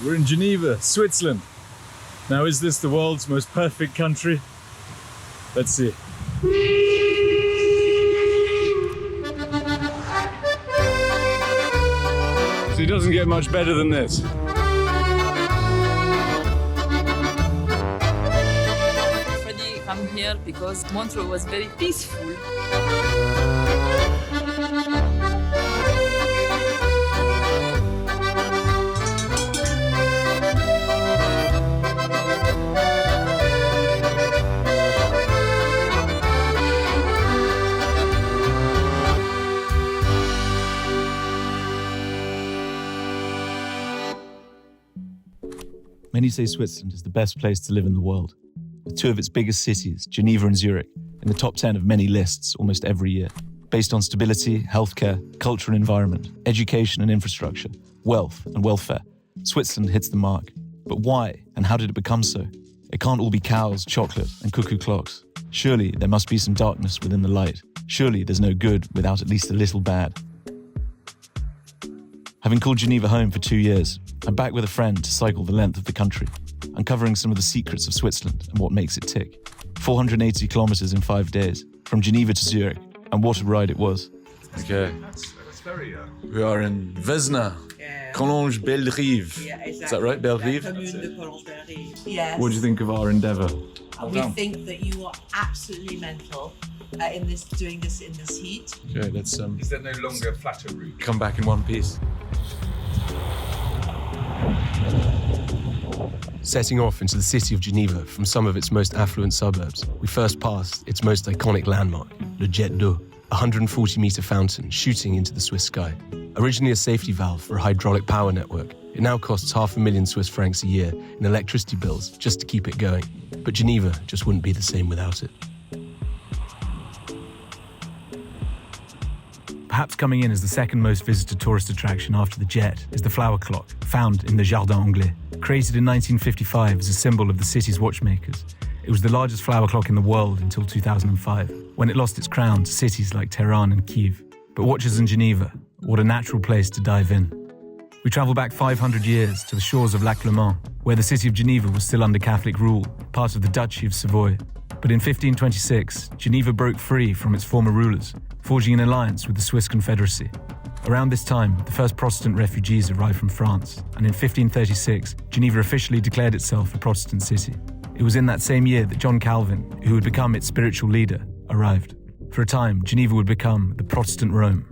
We're in Geneva, Switzerland. Now, is this the world's most perfect country? Let's see. So it doesn't get much better than this. Already come here because Montreux was very peaceful. Many say Switzerland is the best place to live in the world, with two of its biggest cities, Geneva and Zurich, in the top 10 of many lists almost every year, based on stability, healthcare, culture and environment, education and infrastructure, wealth and welfare. Switzerland hits the mark. But why and how did it become so? It can't all be cows, chocolate and cuckoo clocks. Surely there must be some darkness within the light. Surely there's no good without at least a little bad. Having called Geneva home for 2 years, I'm back with a friend to cycle the length of the country, uncovering some of the secrets of Switzerland and what makes it tick. 480 kilometers in 5 days, from Geneva to Zurich, and what a ride it was. Okay, that's very... We are in Vesna, Collonges Belle-Rive. Yeah, exactly. Is that right, Belle-Rive? Yes. What do you think of our endeavour? We think that you are absolutely mental doing this in this heat. Okay, let's Is there no longer a flatter route? come back in one piece. Setting off into the city of Geneva from some of its most affluent suburbs, we first passed its most iconic landmark, Le Jet d'eau, a 140-metre fountain shooting into the Swiss sky. Originally a safety valve for a hydraulic power network, it now costs $500,000 Swiss francs a year in electricity bills just to keep it going. But Geneva just wouldn't be the same without it. Perhaps coming in as the second most visited tourist attraction after the Jet is the flower clock, found in the Jardin Anglais. Created in 1955 as a symbol of the city's watchmakers, it was the largest flower clock in the world until 2005, when it lost its crown to cities like Tehran and Kyiv. But watchers in Geneva, what a natural place to dive in. We travel back 500 years to the shores of Lac Le Mans, where the city of Geneva was still under Catholic rule, part of the Duchy of Savoy. But in 1526, Geneva broke free from its former rulers, forging an alliance with the Swiss Confederacy. Around this time, the first Protestant refugees arrived from France, and in 1536, Geneva officially declared itself a Protestant city. It was in that same year that John Calvin, who would become its spiritual leader, arrived. For a time, Geneva would become the Protestant Rome.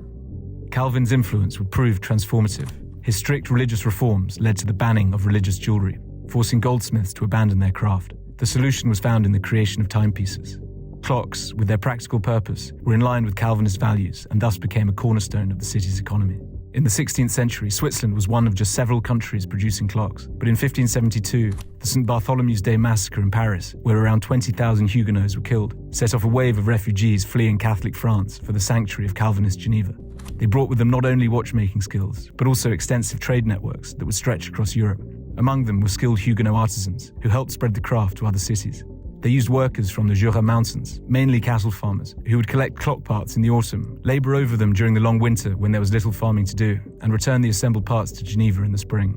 Calvin's influence would prove transformative. His strict religious reforms led to the banning of religious jewelry, forcing goldsmiths to abandon their craft. The solution was found in the creation of timepieces. Clocks, with their practical purpose, were in line with Calvinist values and thus became a cornerstone of the city's economy. In the 16th century, Switzerland was one of just several countries producing clocks. But in 1572, the St. Bartholomew's Day massacre in Paris, where around 20,000 Huguenots were killed, set off a wave of refugees fleeing Catholic France for the sanctuary of Calvinist Geneva. They brought with them not only watchmaking skills, but also extensive trade networks that would stretch across Europe. Among them were skilled Huguenot artisans who helped spread the craft to other cities. They used workers from the Jura mountains, mainly cattle farmers, who would collect clock parts in the autumn, labour over them during the long winter when there was little farming to do, and return the assembled parts to Geneva in the spring.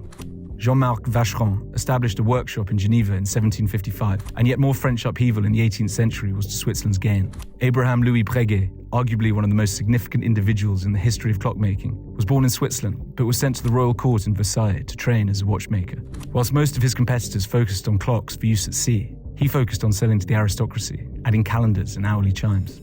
Jean-Marc Vacheron established a workshop in Geneva in 1755, and yet more French upheaval in the 18th century was to Switzerland's gain. Abraham Louis Breguet, arguably one of the most significant individuals in the history of clockmaking, was born in Switzerland, but was sent to the royal court in Versailles to train as a watchmaker. Whilst most of his competitors focused on clocks for use at sea, he focused on selling to the aristocracy, adding calendars and hourly chimes.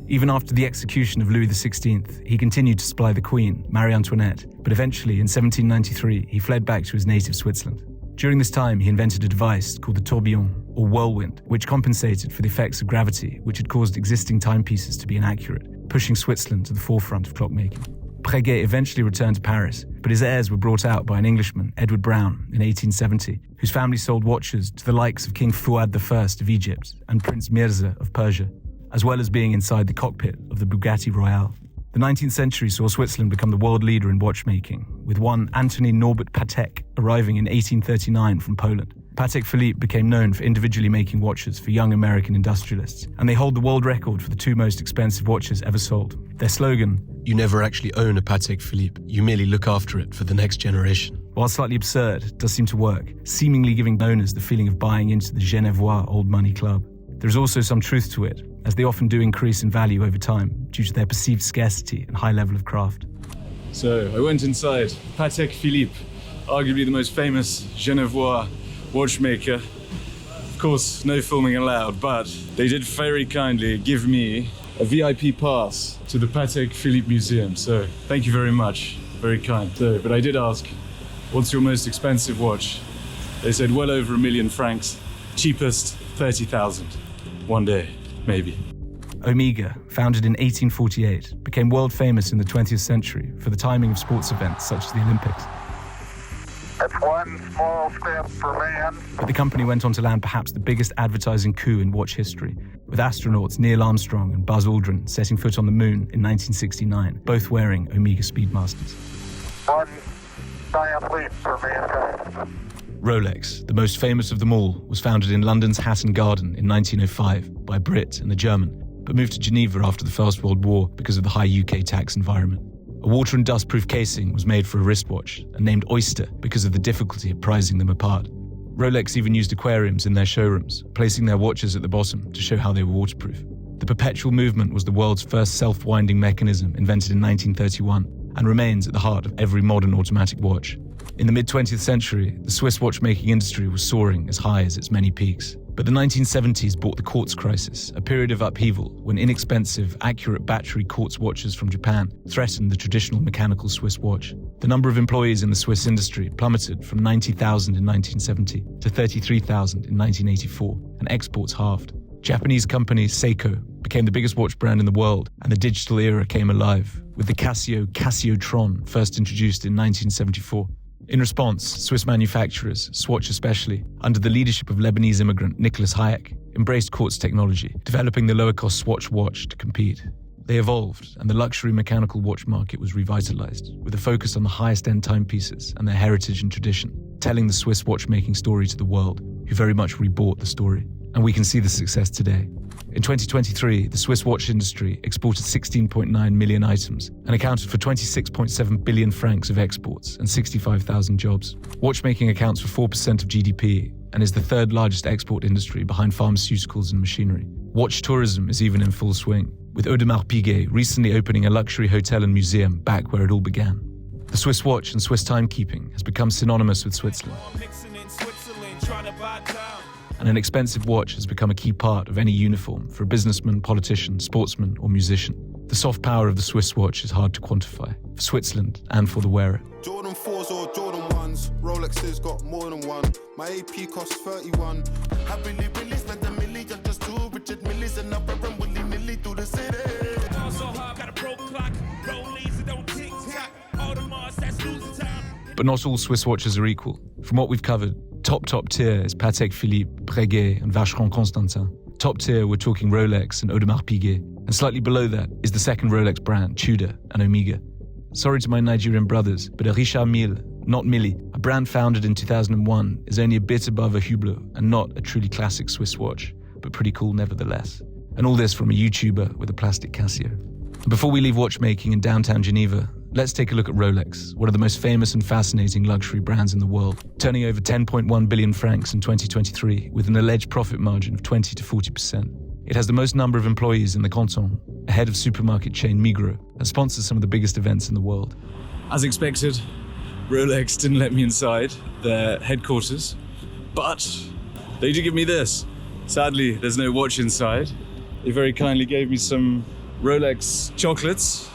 Even after the execution of Louis XVI, he continued to supply the Queen, Marie Antoinette, but eventually, in 1793, he fled back to his native Switzerland. During this time, he invented a device called the tourbillon, or whirlwind, which compensated for the effects of gravity, which had caused existing timepieces to be inaccurate, pushing Switzerland to the forefront of clockmaking. Breguet eventually returned to Paris, but his heirs were brought out by an Englishman, Edward Brown, in 1870, whose family sold watches to the likes of King Fuad I of Egypt and Prince Mirza of Persia, as well as being inside the cockpit of the Bugatti Royale. The 19th century saw Switzerland become the world leader in watchmaking, with one Antony Norbert Patek arriving in 1839 from Poland. Patek Philippe became known for individually making watches for young American industrialists, and they hold the world record for the 2 most expensive watches ever sold. Their slogan, "You never actually own a Patek Philippe, you merely look after it for the next generation," while slightly absurd, does seem to work, seemingly giving owners the feeling of buying into the Genevois old money club. There is also some truth to it, as they often do increase in value over time due to their perceived scarcity and high level of craft. So I went inside Patek Philippe, arguably the most famous Genevois watchmaker. Of course, no filming allowed, but they did very kindly give me a VIP pass to the Patek Philippe Museum. So thank you very much, very kind. So, but I did ask, what's your most expensive watch? They said well over 1 million francs, cheapest 30,000. One day, maybe. Omega, founded in 1848, became world famous in the 20th century for the timing of sports events such as the Olympics. It's one small step for man. But the company went on to land perhaps the biggest advertising coup in watch history, with astronauts Neil Armstrong and Buzz Aldrin setting foot on the moon in 1969, both wearing Omega Speedmasters. One giant leap for mankind. Rolex, the most famous of them all, was founded in London's Hatton Garden in 1905 by a Brit and a German, but moved to Geneva after the First World War because of the high UK tax environment. A water and dust-proof casing was made for a wristwatch and named Oyster because of the difficulty of prizing them apart. Rolex even used aquariums in their showrooms, placing their watches at the bottom to show how they were waterproof. The perpetual movement was the world's first self-winding mechanism invented in 1931 and remains at the heart of every modern automatic watch. In the mid-20th century, the Swiss watchmaking industry was soaring as high as its many peaks. But the 1970s brought the quartz crisis, a period of upheaval when inexpensive, accurate battery quartz watches from Japan threatened the traditional mechanical Swiss watch. The number of employees in the Swiss industry plummeted from 90,000 in 1970 to 33,000 in 1984, and exports halved. Japanese company Seiko became the biggest watch brand in the world, and the digital era came alive, with the Casio-Tron first introduced in 1974. In response, Swiss manufacturers, Swatch especially, under the leadership of Lebanese immigrant Nicholas Hayek, embraced quartz technology, developing the lower-cost Swatch watch to compete. They evolved, and the luxury mechanical watch market was revitalized, with a focus on the highest-end timepieces and their heritage and tradition, telling the Swiss watchmaking story to the world, who very much rebought the story. And we can see the success today. In 2023, the Swiss watch industry exported 16.9 million items and accounted for 26.7 billion francs of exports and 65,000 jobs. Watchmaking accounts for 4% of GDP and is the third largest export industry behind pharmaceuticals and machinery. Watch tourism is even in full swing, with Audemars Piguet recently opening a luxury hotel and museum back where it all began. The Swiss watch and Swiss timekeeping has become synonymous with Switzerland. And an expensive watch has become a key part of any uniform for a businessman, politician, sportsman, or musician. The soft power of the Swiss watch is hard to quantify, for Switzerland and for the wearer. Jordan 4s or Jordan 1s, Rolex's got more than one. My AP costs 31. Happily really spent a million just to Richard Millis and up and willy-nilly through the city. But not all Swiss watches are equal. From what we've covered, top tier is Patek Philippe, Breguet and Vacheron Constantin. Top tier, we're talking Rolex and Audemars Piguet. And slightly below that is the second Rolex brand, Tudor and Omega. Sorry to my Nigerian brothers, but a Richard Mille, not Millie, a brand founded in 2001, is only a bit above a Hublot and not a truly classic Swiss watch, but pretty cool nevertheless. And all this from a YouTuber with a plastic Casio. And before we leave watchmaking in downtown Geneva, let's take a look at Rolex, one of the most famous and fascinating luxury brands in the world, turning over 10.1 billion francs in 2023 with an alleged profit margin of 20 to 40%. It has the most number of employees in the canton, ahead of supermarket chain Migros, and sponsors some of the biggest events in the world. As expected, Rolex didn't let me inside their headquarters, but they did give me this. Sadly, there's no watch inside. They very kindly gave me some Rolex chocolates,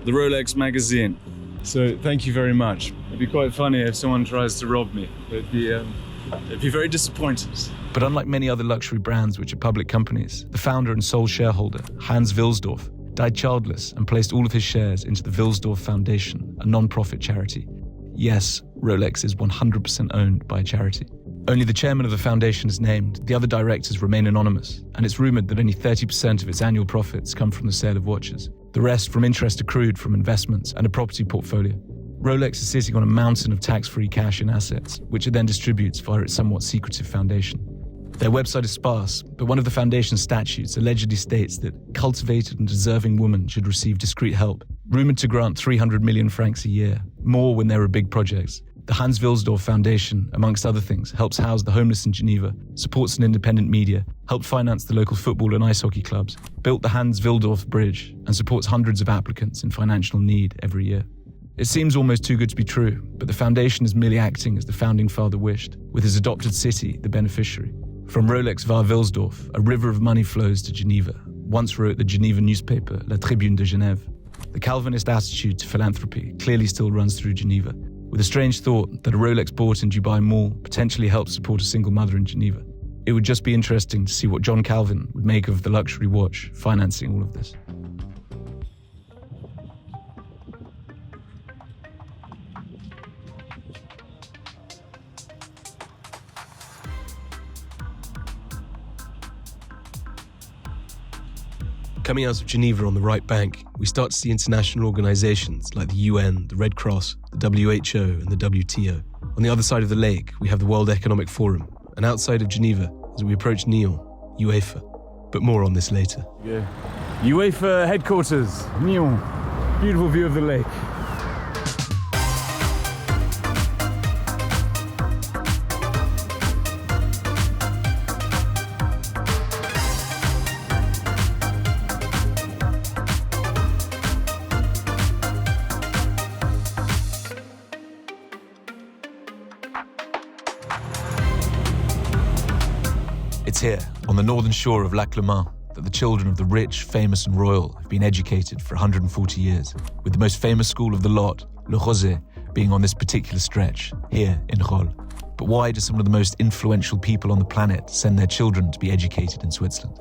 the Rolex magazine. So thank you very much. It'd be quite funny if someone tries to rob me. They'd be very disappointed. But unlike many other luxury brands which are public companies, the founder and sole shareholder, Hans Wilsdorf, died childless and placed all of his shares into the Wilsdorf Foundation, a non-profit charity. Yes, Rolex is 100% owned by a charity. Only the chairman of the foundation is named, the other directors remain anonymous, and it's rumoured that only 30% of its annual profits come from the sale of watches. The rest from interest accrued from investments and a property portfolio. Rolex is sitting on a mountain of tax-free cash and assets, which it then distributes via its somewhat secretive foundation. Their website is sparse, but one of the foundation's statutes allegedly states that cultivated and deserving women should receive discreet help, rumoured to grant 300 million francs a year, more when there are big projects. The Hans Wilsdorf Foundation, amongst other things, helps house the homeless in Geneva, supports an independent media, helped finance the local football and ice hockey clubs, built the Hans Wilsdorf Bridge, and supports hundreds of applicants in financial need every year. It seems almost too good to be true, but the foundation is merely acting as the founding father wished, with his adopted city the beneficiary. From Rolex via Wilsdorf, a river of money flows to Geneva, once wrote the Geneva newspaper La Tribune de Genève. The Calvinist attitude to philanthropy clearly still runs through Geneva, with a strange thought that a Rolex bought in Dubai Mall potentially helps support a single mother in Geneva. It would just be interesting to see what John Calvin would make of the luxury watch financing all of this. Coming out of Geneva on the right bank, we start to see international organizations like the UN, the Red Cross, the WHO and the WTO. On the other side of the lake, we have the World Economic Forum, and outside of Geneva, as we approach Nyon, UEFA. But more on this later. Yeah. UEFA headquarters, Nyon. Beautiful view of the lake. It's here, on the northern shore of Lac Le Mans, that the children of the rich, famous and royal have been educated for 140 years, with the most famous school of the lot, Le Rosé, being on this particular stretch, here in Rolle. But why do some of the most influential people on the planet send their children to be educated in Switzerland?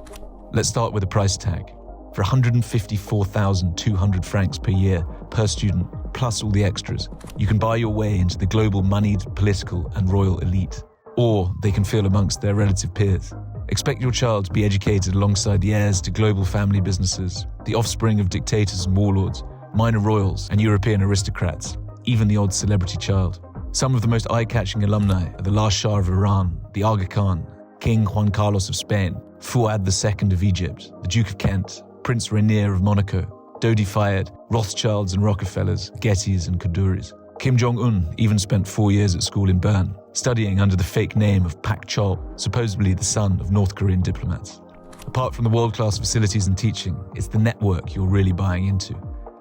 Let's start with a price tag. For 154,200 francs per year, per student, plus all the extras, you can buy your way into the global moneyed, political and royal elite. Or they can feel amongst their relative peers. Expect your child to be educated alongside the heirs to global family businesses, the offspring of dictators and warlords, minor royals and European aristocrats, even the odd celebrity child. Some of the most eye-catching alumni are the last Shah of Iran, the Aga Khan, King Juan Carlos of Spain, Fuad II of Egypt, the Duke of Kent, Prince Rainier of Monaco, Dodi Fayed, Rothschilds and Rockefellers, Gettys and Kadouris. Kim Jong-un even spent 4 years at school in Bern, studying under the fake name of Pak Chol, supposedly the son of North Korean diplomats. Apart from the world-class facilities and teaching, it's the network you're really buying into.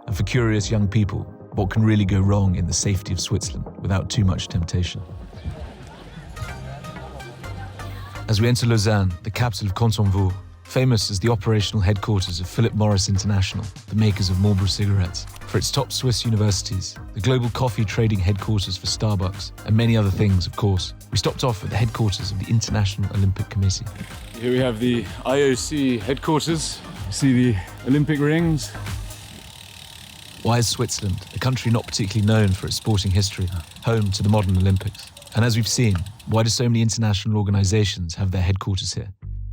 And for curious young people, what can really go wrong in the safety of Switzerland without too much temptation? As we enter Lausanne, the capital of Canton Vaud, famous as the operational headquarters of Philip Morris International, the makers of Marlboro cigarettes, for its top Swiss universities, the global coffee trading headquarters for Starbucks, and many other things, of course, we stopped off at the headquarters of the International Olympic Committee. Here we have the IOC headquarters. You see the Olympic rings. Why is Switzerland, a country not particularly known for its sporting history, home to the modern Olympics? And as we've seen, why do so many international organizations have their headquarters here?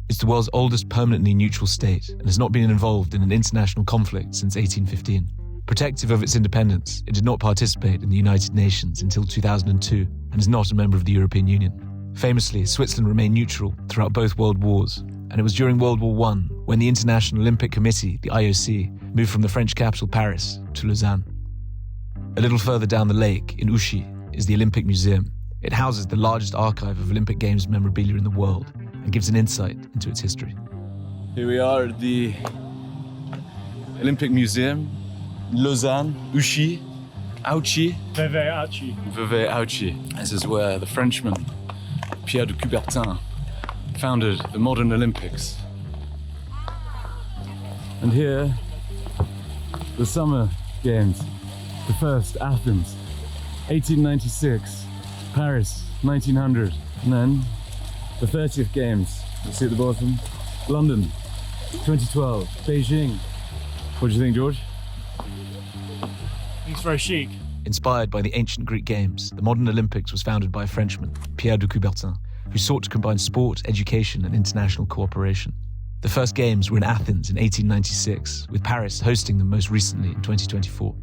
It's the world's oldest permanently neutral state and has not been involved in an international conflict since 1815. Protective of its independence, it did not participate in the United Nations until 2002 and is not a member of the European Union. Famously, Switzerland remained neutral throughout both world wars, and it was during World War I when the International Olympic Committee, the IOC, moved from the French capital Paris to Lausanne. A little further down the lake, in Ouchy, is the Olympic Museum. It houses the largest archive of Olympic Games memorabilia in the world and gives an insight into its history. Here we are at the Olympic Museum, Lausanne, Ouchy, Vevey-Ouchy. This is where the Frenchman Pierre de Coubertin founded the modern Olympics. And here, the Summer Games, the first Athens, 1896, Paris, 1900, and then the 30th Games, you see at the bottom, London, 2012, Beijing. What do you think, George? It's very chic. Inspired by the ancient Greek games, the modern Olympics was founded by a Frenchman, Pierre de Coubertin, who sought to combine sport, education and international cooperation. The first games were in Athens in 1896, with Paris hosting them most recently in 2024.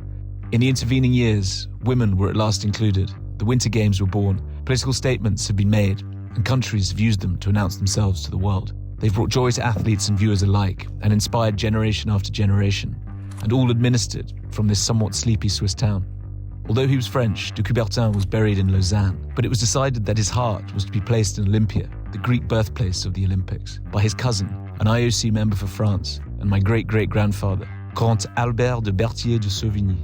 In the intervening years, women were at last included. The Winter Games were born, political statements have been made, and countries have used them to announce themselves to the world. They've brought joy to athletes and viewers alike, and inspired generation after generation, and all administered from this somewhat sleepy Swiss town. Although he was French, de Coubertin was buried in Lausanne, but it was decided that his heart was to be placed in Olympia, the Greek birthplace of the Olympics, by his cousin, an IOC member for France, and my great-great-grandfather, Comte Albert de Berthier de Sauvigny.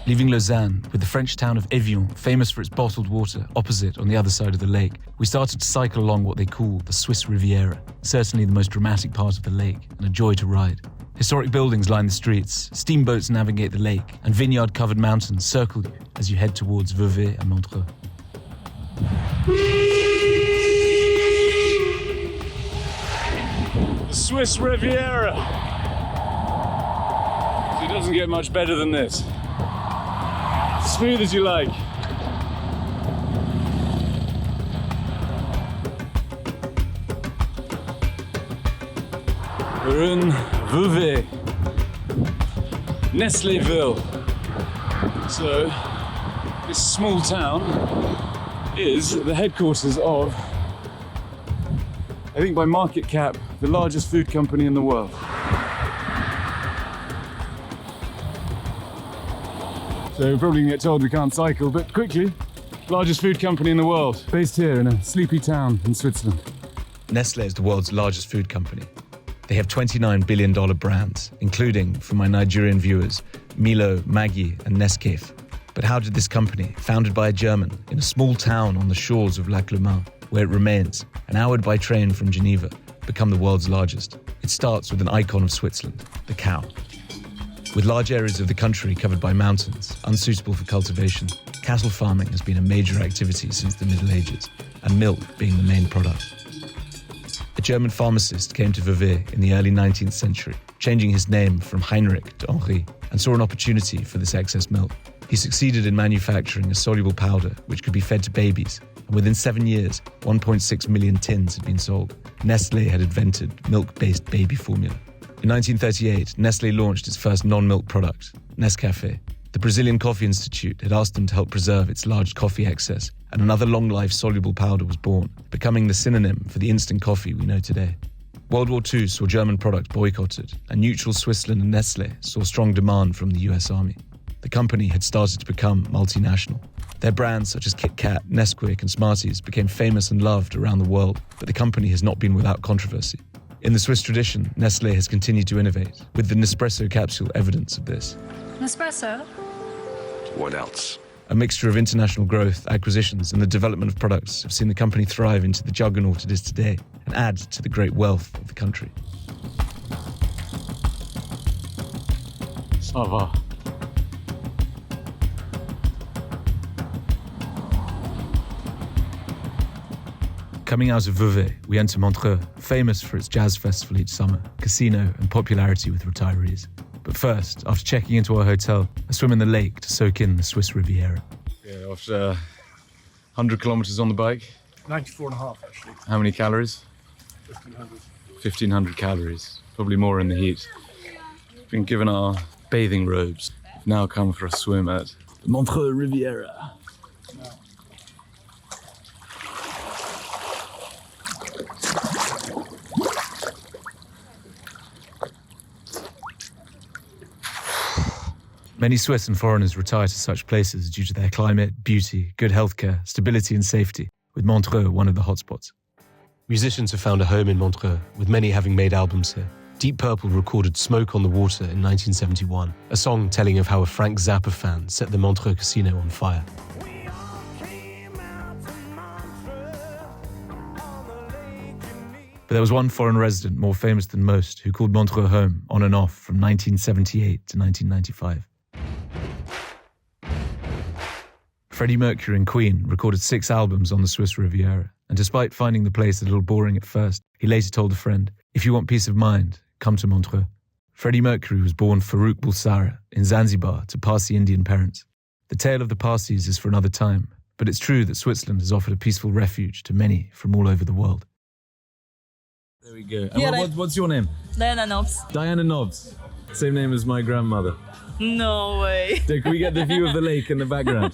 Leaving Lausanne, with the French town of Evian, famous for its bottled water, opposite on the other side of the lake, we started to cycle along what they call the Swiss Riviera, certainly the most dramatic part of the lake, and a joy to ride. Historic buildings line the streets, steamboats navigate the lake, and vineyard-covered mountains circle you as you head towards Vevey and Montreux. The Swiss Riviera! It doesn't get much better than this. Smooth as you like. We're in Vevey, Nestléville. So, this small town is the headquarters of, I think by market cap, the largest food company in the world. So we're probably gonna get told we can't cycle, but quickly, largest food company in the world, based here in a sleepy town in Switzerland. Nestlé is the world's largest food company. They have $29 billion brands, including, for my Nigerian viewers, Milo, Maggi, and Nescafe. But how did this company, founded by a German, in a small town on the shores of Lac Le Mans, where it remains, an hour by train from Geneva, become the world's largest? It starts with an icon of Switzerland, the cow. With large areas of the country covered by mountains, unsuitable for cultivation, cattle farming has been a major activity since the Middle Ages, and milk being the main product. A German pharmacist came to Vevey in the early 19th century, changing his name from Heinrich to Henri, and saw an opportunity for this excess milk. He succeeded in manufacturing a soluble powder which could be fed to babies, and within 7 years, 1.6 million tins had been sold. Nestlé had invented milk-based baby formula. In 1938, Nestlé launched its first non-milk product, Nescafé. The Brazilian Coffee Institute had asked them to help preserve its large coffee excess, and another long-life soluble powder was born, becoming the synonym for the instant coffee we know today. World War II saw German products boycotted, and neutral Switzerland and Nestlé saw strong demand from the US Army. The company had started to become multinational. Their brands such as Kit Kat, Nesquik, and Smarties became famous and loved around the world, but the company has not been without controversy. In the Swiss tradition, Nestlé has continued to innovate, with the Nespresso capsule evidence of this. Nespresso? What else? A mixture of international growth, acquisitions, and the development of products have seen the company thrive into the juggernaut it is today and add to the great wealth of the country. Ça va. Coming out of Vevey, we enter Montreux, famous for its jazz festival each summer, casino, and popularity with retirees. But first, after checking into our hotel, I swim in the lake to soak in the Swiss Riviera. Yeah, after 100 kilometers on the bike. 94.5 actually. How many calories? 1,500. 1,500 calories, probably more in the heat. We've been given our bathing robes. We've now come for a swim at the Montreux Riviera. Many Swiss and foreigners retire to such places due to their climate, beauty, good healthcare, stability and safety, with Montreux one of the hotspots. Musicians have found a home in Montreux, with many having made albums here. Deep Purple recorded Smoke on the Water in 1971, a song telling of how a Frank Zappa fan set the Montreux casino on fire. But there was one foreign resident more famous than most who called Montreux home on and off from 1978 to 1995. Freddie Mercury and Queen recorded 6 albums on the Swiss Riviera, and despite finding the place a little boring at first, he later told a friend, "If you want peace of mind, come to Montreux." Freddie Mercury was born Farouk Bulsara in Zanzibar to Parsi Indian parents. The tale of the Parsis is for another time, but it's true that Switzerland has offered a peaceful refuge to many from all over the world. There we go. And what's your name? Diana Knobs. Diana Knobs. Same name as my grandmother. No way. So can we get the view of the lake in the background?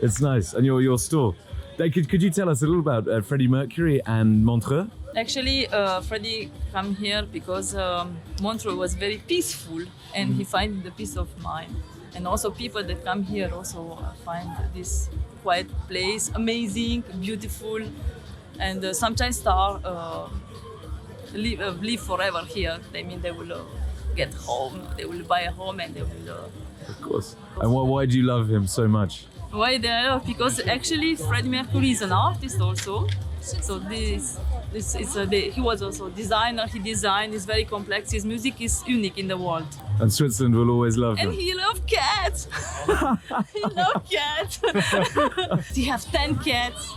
It's nice. And your store. Could you tell us a little about Freddie Mercury and Montreux? Actually, Freddie come here because Montreux was very peaceful and he find the peace of mind. And also people that come here also find this quiet place amazing, beautiful, and sometimes live forever here. I mean, they will get home, they will buy a home, and they will. Of course. And why do you love him so much? Why they love? Because actually Freddie Mercury is an artist also. So this is he was also a designer. He designed. It's very complex. His music is unique in the world. And Switzerland will always love him. And he loves cats. He loves cats. He has 10 cats.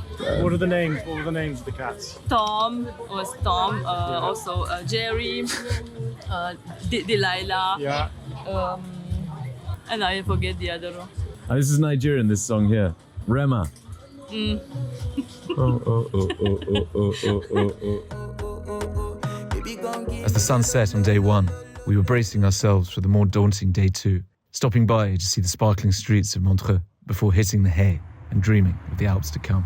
What are the names? What were the names of the cats? Tom was Tom. Also Jerry, Delilah. Yeah. And I forget the other one. And this is Nigerian, this song here. Rema. Mm. As the sun set on day one, we were bracing ourselves for the more daunting day two, stopping by to see the sparkling streets of Montreux before hitting the hay and dreaming of the Alps to come.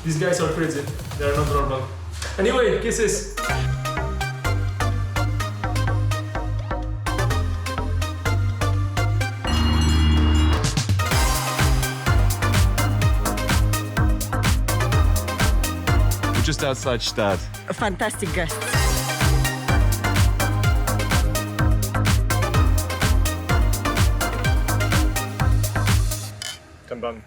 These guys are crazy. They're not normal. Anyway, kisses. Just outside Stad. A fantastic guest. Come on.